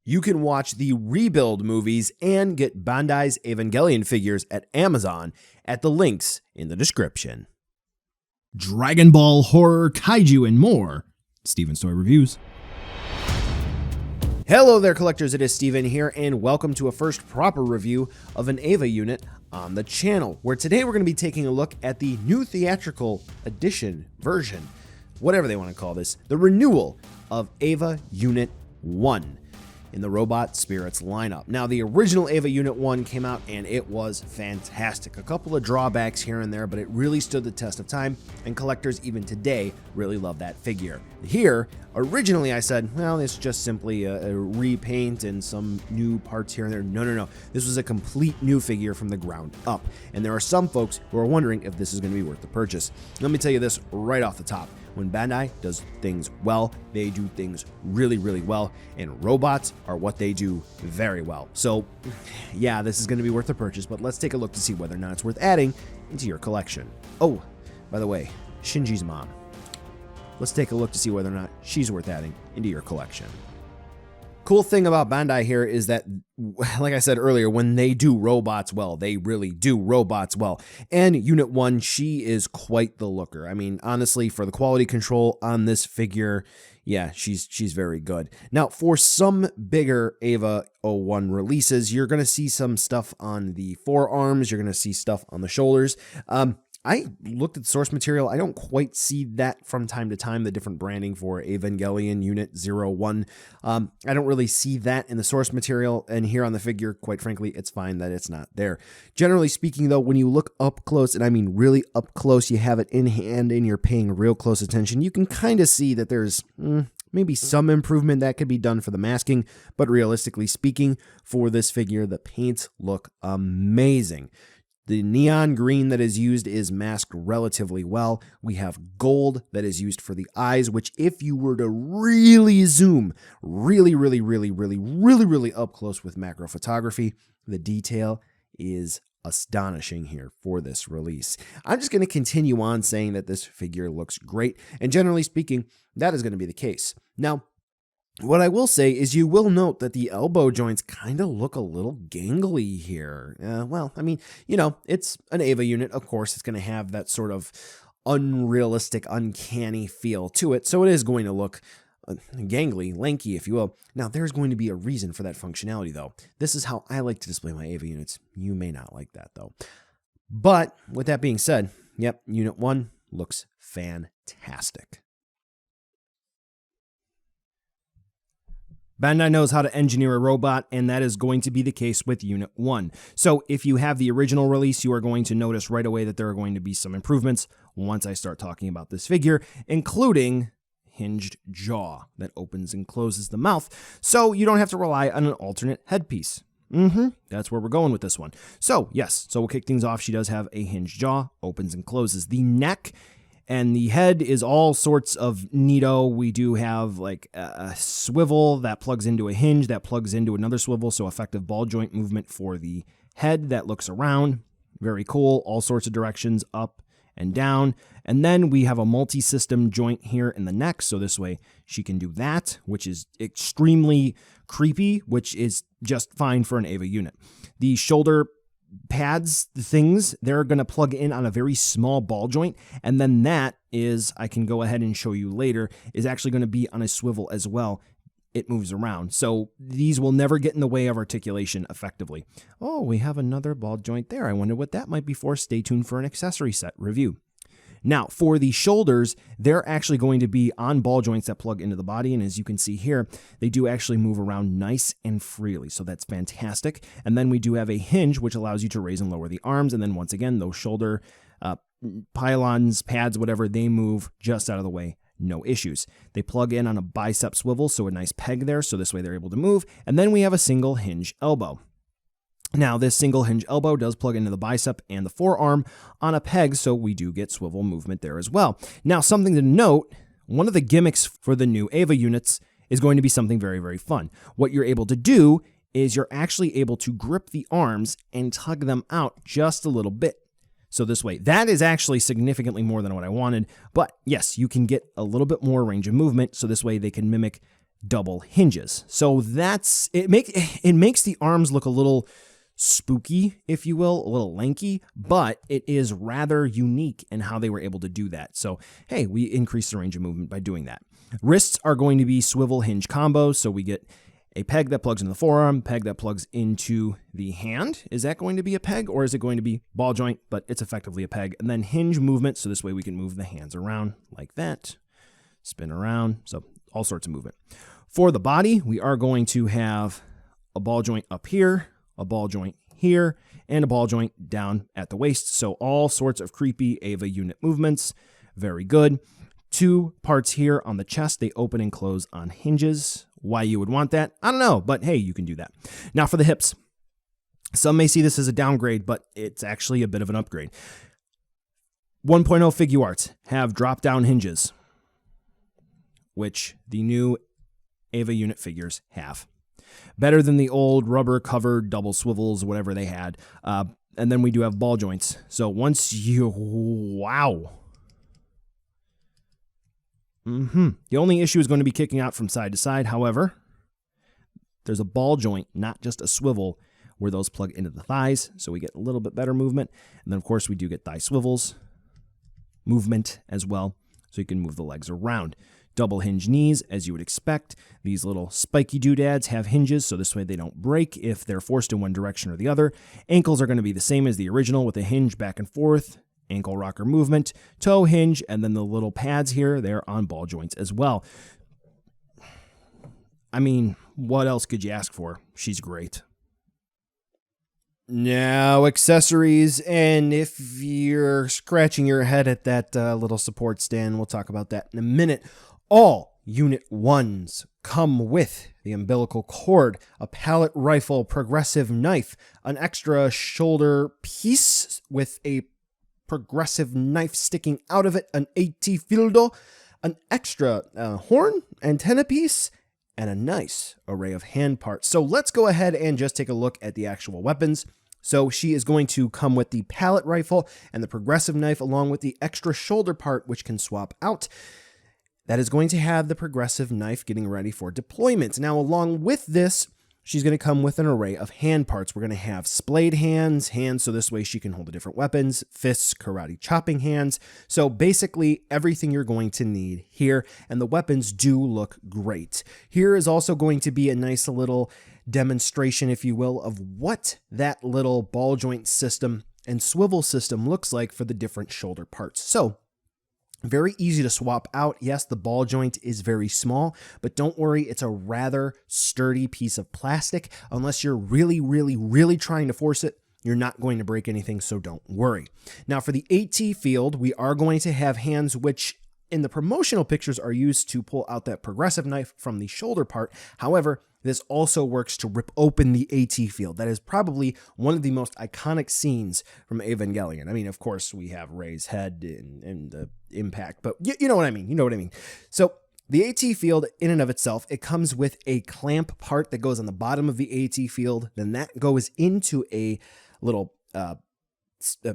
You can watch the Rebuild movies and get Bandai's Evangelion figures at Amazon at the links in the description. Dragon Ball, horror, kaiju, and more. Steven's Toy Reviews. Hello there, collectors. It is Steven here, and welcome to a first proper review of an Eva unit on the channel, where today we're going to be taking a look at the new theatrical edition version, whatever they want to call this, the renewal of Eva Unit 1 in the Robot Spirits lineup. Now, the original Eva Unit 1 came out, and it was fantastic. A couple of drawbacks here and there, but it really stood the test of time, and collectors even today really love that figure. Here, originally I said, well, it's just simply a repaint and some new parts here and there. No. This was a complete new figure from the ground up, and there are some folks who are wondering if this is going to be worth the purchase. Let me tell you this right off the top. When Bandai does things well, they do things really, really well, and robots are what they do very well. So, yeah, this is going to be worth the purchase, but let's take a look to see whether or not it's worth adding into your collection. Oh, by the way, Shinji's mom. Let's take a look to see whether or not she's worth adding into your collection. Cool thing about Bandai here is that, like I said earlier, when they do robots well, they really do robots well. And Unit 1, she is quite the looker. I mean, honestly, for the quality control on this figure, yeah, she's very good. Now, for some bigger Eva 01 releases, you're going to see some stuff on the forearms. You're going to see stuff on the shoulders. I looked at the source material. I don't quite see that from time to time, the different branding for Evangelion Unit-01. I don't really see that in the source material, and here on the figure, quite frankly, it's fine that it's not there. Generally speaking, though, when you look up close, and I mean really up close, you have it in hand and you're paying real close attention, you can kind of see that there's maybe some improvement that could be done for the masking, but realistically speaking, for this figure, the paints look amazing. The neon green that is used is masked relatively well. We have gold that is used for the eyes, which if you were to really zoom really up close with macro photography, the detail is astonishing here for this release. I'm just going to continue on saying that this figure looks great, and generally speaking, that is going to be the case. Now, what I will say is you will note that the elbow joints kind of look a little gangly here. Well, I mean, you know, it's an Eva unit. Of course, it's going to have that sort of unrealistic, uncanny feel to it. So it is going to look gangly, lanky, if you will. Now, there's going to be a reason for that functionality, though. This is how I like to display my Eva units. You may not like that, though. But with that being said, yep, Unit 1 looks fantastic. Bandai knows how to engineer a robot, and that is going to be the case with Unit 1. So if you have the original release, you are going to notice right away that there are going to be some improvements once I start talking about this figure, including hinged jaw that opens and closes the mouth, so you don't have to rely on an alternate headpiece. That's where we're going with this one. So yes, so we'll kick things off. She does have a hinged jaw, opens and closes. The neck and the head is all sorts of neato. We do have like a swivel that plugs into a hinge that plugs into another swivel, so effective ball joint movement for the head that looks around. Very cool. All sorts of directions, up and down. And then we have a multi-system joint here in the neck, so this way she can do that, which is extremely creepy, which is just fine for an Eva unit. The shoulder pads, the things, they're going to plug in on a very small ball joint, and then that is, I can go ahead and show you later, is actually going to be on a swivel as well. It moves around, so these will never get in the way of articulation effectively. Oh, we have another ball joint there. I wonder what that might be for. Stay tuned for an accessory set review. Now, for the shoulders, they're actually going to be on ball joints that plug into the body, and as you can see here, they do actually move around nice and freely, so that's fantastic. And then we do have a hinge, which allows you to raise and lower the arms, and then once again, those shoulder pylons, pads, whatever, they move just out of the way. No issues. They plug in on a bicep swivel, so a nice peg there, so this way they're able to move. And then we have a single hinge elbow. Now, this single hinge elbow does plug into the bicep and the forearm on a peg, so we do get swivel movement there as well. Now, something to note, one of the gimmicks for the new Eva units is going to be something very, very fun. What you're able to do is you're actually able to grip the arms and tug them out just a little bit. So this way, that is actually significantly more than what I wanted, but yes, you can get a little bit more range of movement, so this way they can mimic double hinges. So it makes the arms look a little spooky, if you will, a little lanky, but it is rather unique in how they were able to do that. So, hey, we increase the range of movement by doing that. Wrists are going to be swivel hinge combos, so we get a peg that plugs into the forearm, peg that plugs into the hand. Is that going to be a peg, or is it going to be ball joint? But it's effectively a peg. And then hinge movement, so this way we can move the hands around like that, spin around, so all sorts of movement. For the body, we are going to have a ball joint up here, a ball joint here, and a ball joint down at the waist. So all sorts of creepy Ava unit movements. Very good. 2 parts here on the chest. They open and close on hinges. Why you would want that, I don't know, but hey, you can do that. Now for the hips. Some may see this as a downgrade, but it's actually a bit of an upgrade. 1.0 Figuarts have drop-down hinges, which the new Ava unit figures have. Better than the old rubber-covered double swivels, whatever they had. And then we do have ball joints. So once you... Wow. The only issue is going to be kicking out from side to side. However, there's a ball joint, not just a swivel, where those plug into the thighs. So we get a little bit better movement. And then, of course, we do get thigh swivels movement as well. So you can move the legs around. Double hinge knees, as you would expect. These little spiky doodads have hinges, so this way they don't break if they're forced in one direction or the other. Ankles are going to be the same as the original with a hinge back and forth, ankle rocker movement, toe hinge, and then the little pads here, they're on ball joints as well. I mean, what else could you ask for? She's great. Now, accessories, and if you're scratching your head at that little support stand, we'll talk about that in a minute. All Unit-01s come with the umbilical cord, a pallet rifle, progressive knife, an extra shoulder piece with a progressive knife sticking out of it, an AT fildo, an extra horn, antenna piece, and a nice array of hand parts. So let's go ahead and just take a look at the actual weapons. So she is going to come with the pallet rifle and the progressive knife along with the extra shoulder part, which can swap out. That is going to have the progressive knife getting ready for deployment. Now, along with this, she's going to come with an array of hand parts. We're going to have splayed hands, so this way she can hold the different weapons, fists, karate chopping hands. So basically everything you're going to need here, and the weapons do look great. Here is also going to be a nice little demonstration, if you will, of what that little ball joint system and swivel system looks like for the different shoulder parts. So very easy to swap out. Yes, the ball joint is very small, but don't worry, it's a rather sturdy piece of plastic. Unless you're really, really, really trying to force it, you're not going to break anything, so don't worry. Now for the AT field, we are going to have hands which in the promotional pictures are used to pull out that progressive knife from the shoulder part. However, this also works to rip open the AT field. That is probably one of the most iconic scenes from Evangelion. I mean, of course, we have Rey's head and the impact, but you know what I mean. You know what I mean. So the AT field in and of itself, it comes with a clamp part that goes on the bottom of the AT field. Then that goes into a little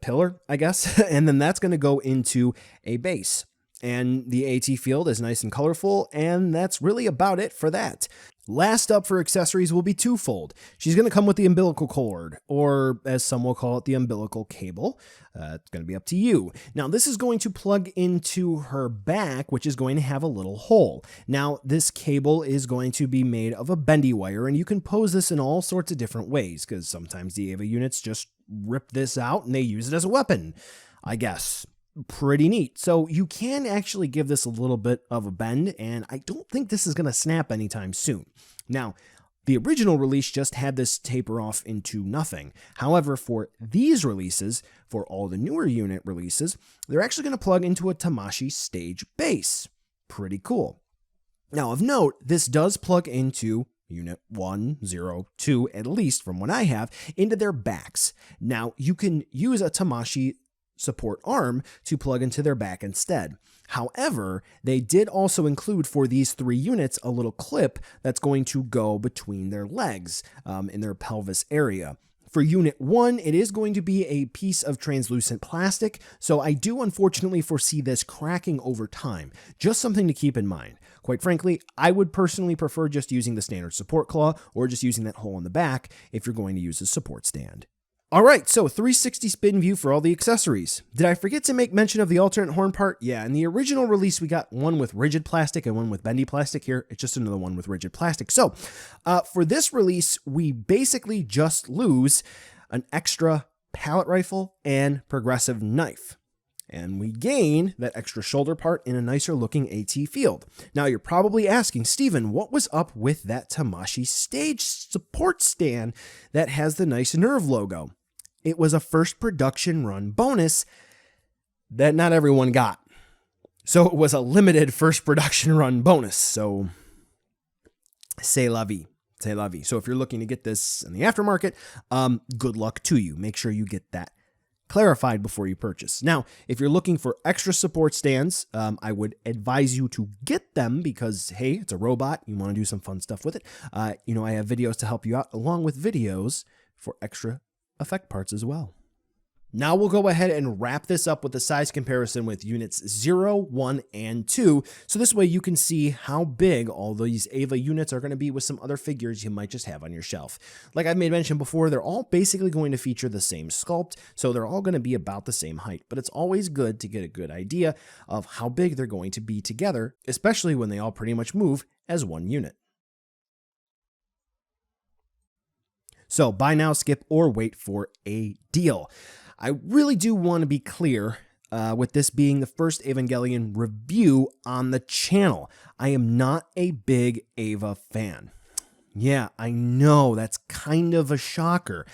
pillar, I guess, and then that's going to go into a base. And the AT field is nice and colorful, and that's really about it for that. Last up for accessories will be twofold. She's going to come with the umbilical cord, or as some will call it, the umbilical cable. It's going to be up to you. Now, this is going to plug into her back, which is going to have a little hole. Now, this cable is going to be made of a bendy wire, and you can pose this in all sorts of different ways, because sometimes the Ava units just rip this out and they use it as a weapon, I guess. Pretty neat. So you can actually give this a little bit of a bend, and I don't think this is going to snap anytime soon. Now, the original release just had this taper off into nothing. However, for these releases, for all the newer unit releases, they're actually going to plug into a Tamashii stage base. Pretty cool. Now, of note, this does plug into Unit 1, 0, 2, at least from what I have, into their backs. Now, you can use a Tamashii support arm to plug into their back instead. However, they did also include for these 3 units a little clip that's going to go between their legs in their pelvis area For Unit 1, it is going to be a piece of translucent plastic, so I do unfortunately foresee this cracking over time. Just something to keep in mind. Quite frankly, I would personally prefer just using the standard support claw or just using that hole in the back if you're going to use a support stand. Alright, so 360 spin view for all the accessories. Did I forget to make mention of the alternate horn part? Yeah, in the original release we got one with rigid plastic and one with bendy plastic. Here, it's just another one with rigid plastic. So, for this release, we basically just lose an extra pallet rifle and progressive knife. And we gain that extra shoulder part in a nicer looking AT field. Now you're probably asking, Steven, what was up with that Tamashii stage support stand that has the nice Nerve logo? It was a first production run bonus that not everyone got. So it was a limited first production run bonus. So c'est la vie. C'est la vie. So if you're looking to get this in the aftermarket, good luck to you. Make sure you get that clarified before you purchase. Now, if you're looking for extra support stands, I would advise you to get them because, hey, it's a robot. You want to do some fun stuff with it. I have videos to help you out along with videos for extra effect parts as well. Now we'll go ahead and wrap this up with a size comparison with units 0, 1, and 2. So this way you can see how big all these Ava units are going to be with some other figures you might just have on your shelf. Like I've made mention before, they're all basically going to feature the same sculpt, so they're all going to be about the same height. But it's always good to get a good idea of how big they're going to be together, especially when they all pretty much move as one unit. So buy now, skip, or wait for a deal. I really do want to be clear with this being the first Evangelion review on the channel. I am not a big Eva fan. Yeah, I know, that's kind of a shocker.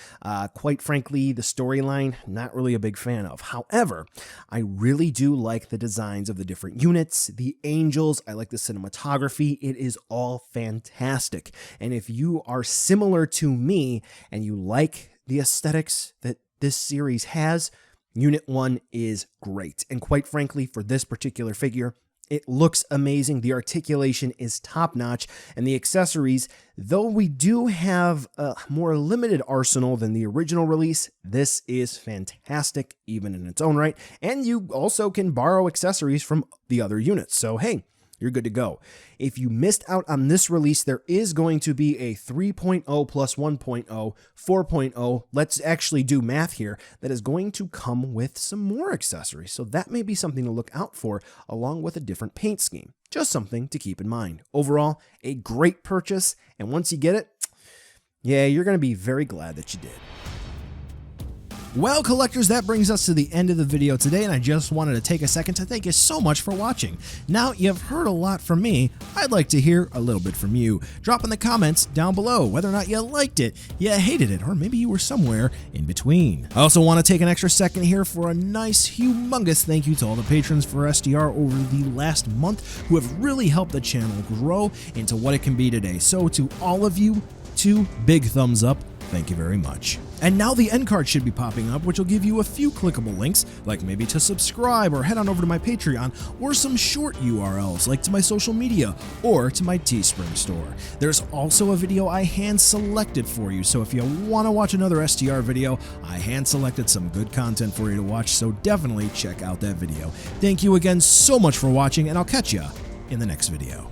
Quite frankly, the storyline, not really a big fan of. However, I really do like the designs of the different units, the angels, I like the cinematography, it is all fantastic. And if you are similar to me and you like the aesthetics that this series has, Unit 1 is great. And quite frankly, for this particular figure, it looks amazing, the articulation is top-notch, and the accessories, though we do have a more limited arsenal than the original release, this is fantastic even in its own right, and you also can borrow accessories from the other units, so hey, you're good to go. If you missed out on this release, there is going to be a 3.0 plus 1.0, 4.0, let's actually do math here, that is going to come with some more accessories. So that may be something to look out for along with a different paint scheme. Just something to keep in mind. Overall, a great purchase, and once you get it, yeah, you're going to be very glad that you did. Well, collectors, that brings us to the end of the video today, and I just wanted to take a second to thank you so much for watching. Now you've heard a lot from me, I'd like to hear a little bit from you. Drop in the comments down below whether or not you liked it, you hated it, or maybe you were somewhere in between. I also want to take an extra second here for a nice, humongous thank you to all the patrons for SDR over the last month who have really helped the channel grow into what it can be today. So to all of you, 2 big thumbs up. Thank you very much. And now the end card should be popping up, which will give you a few clickable links, like maybe to subscribe or head on over to my Patreon, or some short URLs like to my social media or to my Teespring store. There's also a video I hand selected for you, so if you want to watch another STR video, I hand selected some good content for you to watch, so definitely check out that video. Thank you again so much for watching, and I'll catch ya in the next video.